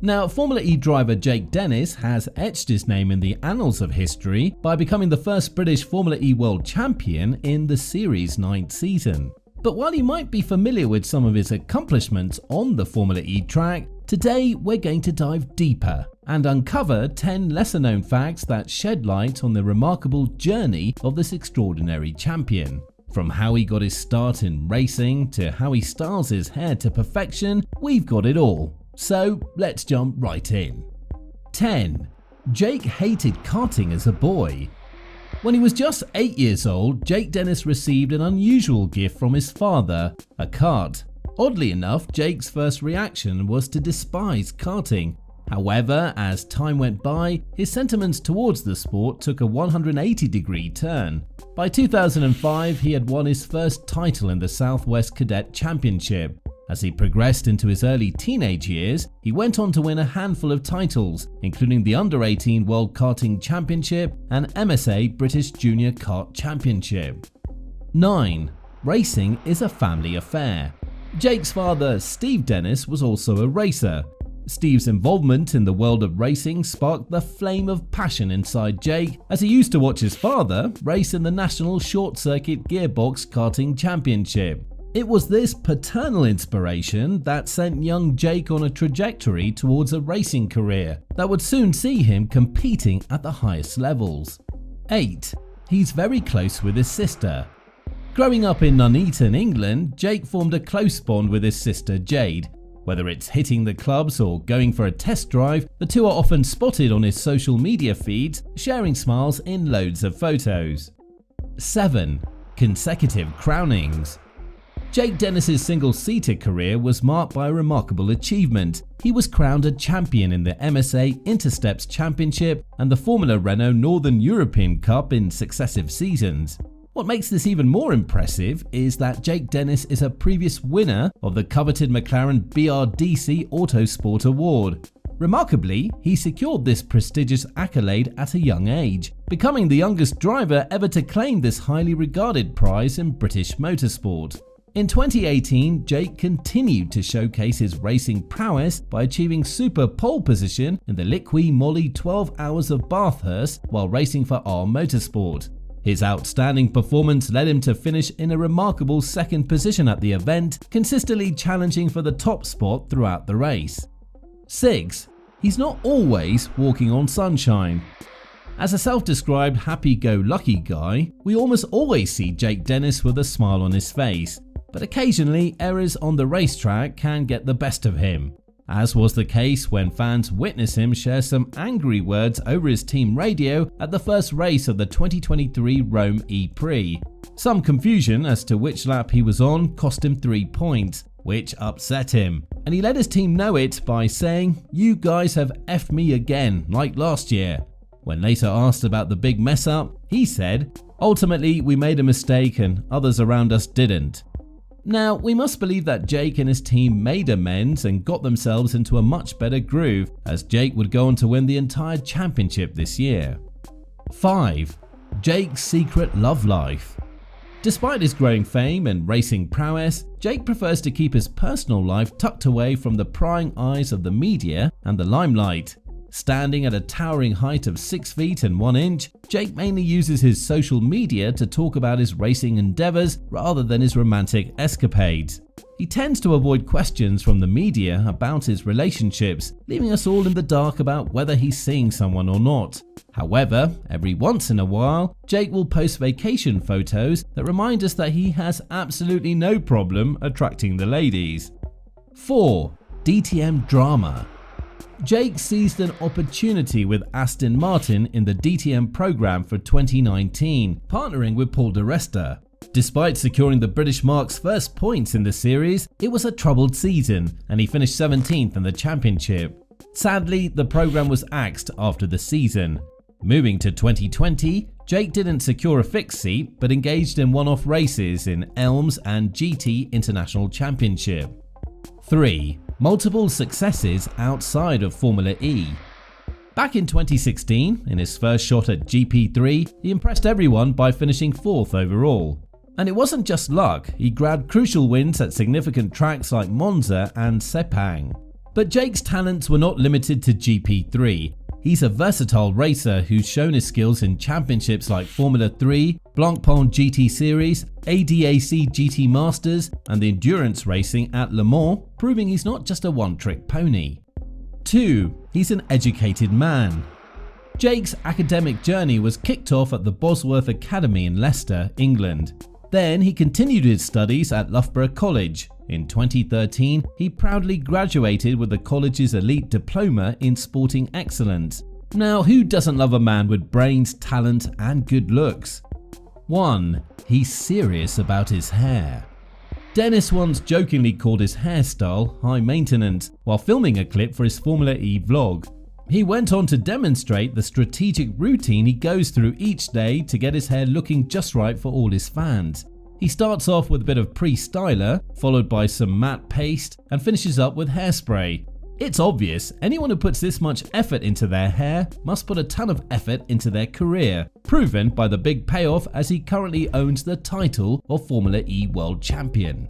Now, Formula E driver Jake Dennis has etched his name in the annals of history by becoming the first British Formula E world champion in the series' 9th season. But while you might be familiar with some of his accomplishments on the Formula E track, today we're going to dive deeper and uncover 10 lesser-known facts that shed light on the remarkable journey of this extraordinary champion. From how he got his start in racing to how he styles his hair to perfection, we've got it all. So let's jump right in. 10. Jake hated karting as a boy. When he was just 8 years old, Jake Dennis received an unusual gift from his father, a kart. Oddly enough, Jake's first reaction was to despise karting. However, as time went by, his sentiments towards the sport took a 180-degree turn. By 2005, he had won his first title in the Southwest Cadet Championship. As he progressed into his early teenage years, he went on to win a handful of titles, including the Under-18 World Karting Championship and MSA British Junior Kart Championship. 9. Racing is a family affair. Jake's father, Steve Dennis, was also a racer. Steve's involvement in the world of racing sparked the flame of passion inside Jake, as he used to watch his father race in the National Short Circuit Gearbox Karting Championship. It was this paternal inspiration that sent young Jake on a trajectory towards a racing career that would soon see him competing at the highest levels. 8. He's very close with his sister. Growing up in Nuneaton, England, Jake formed a close bond with his sister Jade. Whether it's hitting the clubs or going for a test drive, the two are often spotted on his social media feeds, sharing smiles in loads of photos. 7. Consecutive crownings. Jake Dennis's single-seater career was marked by a remarkable achievement. He was crowned a champion in the MSA Intersteps Championship and the Formula Renault Northern European Cup in successive seasons. What makes this even more impressive is that Jake Dennis is a previous winner of the coveted McLaren BRDC Autosport Award. Remarkably, he secured this prestigious accolade at a young age, becoming the youngest driver ever to claim this highly regarded prize in British motorsport. In 2018, Jake continued to showcase his racing prowess by achieving super pole position in the Liqui Moly 12 Hours of Bathurst while racing for R Motorsport. His outstanding performance led him to finish in a remarkable second position at the event, consistently challenging for the top spot throughout the race. 6. He's not always walking on sunshine. As a self-described happy-go-lucky guy, we almost always see Jake Dennis with a smile on his face. But occasionally, errors on the racetrack can get the best of him, as was the case when fans witnessed him share some angry words over his team radio at the first race of the 2023 Rome E-Prix. Some confusion as to which lap he was on cost him 3 points, which upset him, and he let his team know it by saying, "You guys have effed me again, like last year." When later asked about the big mess up, he said, "Ultimately, we made a mistake and others around us didn't." Now, we must believe that Jake and his team made amends and got themselves into a much better groove, as Jake would go on to win the entire championship this year. 5. Jake's secret love life. Despite his growing fame and racing prowess, Jake prefers to keep his personal life tucked away from the prying eyes of the media and the limelight. Standing at a towering height of 6 feet and 1 inch, Jake mainly uses his social media to talk about his racing endeavors rather than his romantic escapades. He tends to avoid questions from the media about his relationships, leaving us all in the dark about whether he's seeing someone or not. However, every once in a while, Jake will post vacation photos that remind us that he has absolutely no problem attracting the ladies. 4. DTM Drama. Jake seized an opportunity with Aston Martin in the DTM program for 2019, partnering with Paul di Resta. Despite securing the British marque's first points in the series, it was a troubled season and he finished 17th in the championship. Sadly, the program was axed after the season. Moving to 2020, Jake didn't secure a fixed seat but engaged in one-off races in Elms and GT International Championship. 3. Multiple successes outside of Formula E. Back in 2016, in his first shot at GP3, he impressed everyone by finishing 4th overall. And it wasn't just luck, he grabbed crucial wins at significant tracks like Monza and Sepang. But Jake's talents were not limited to GP3. He's a versatile racer who's shown his skills in championships like Formula 3, Blancpain GT Series, ADAC GT Masters, and the endurance racing at Le Mans, proving he's not just a one-trick pony. 2. He's an educated man. Jake's academic journey was kicked off at the Bosworth Academy in Leicester, England. Then he continued his studies at Loughborough College. In 2013, he proudly graduated with the college's elite diploma in sporting excellence. Now, who doesn't love a man with brains, talent, and good looks? 1. He's serious about his hair. Dennis once jokingly called his hairstyle high maintenance while filming a clip for his Formula E vlog. He went on to demonstrate the strategic routine he goes through each day to get his hair looking just right for all his fans. He starts off with a bit of pre-styler, followed by some matte paste, and finishes up with hairspray. It's obvious, anyone who puts this much effort into their hair must put a ton of effort into their career, proven by the big payoff as he currently owns the title of Formula E World Champion.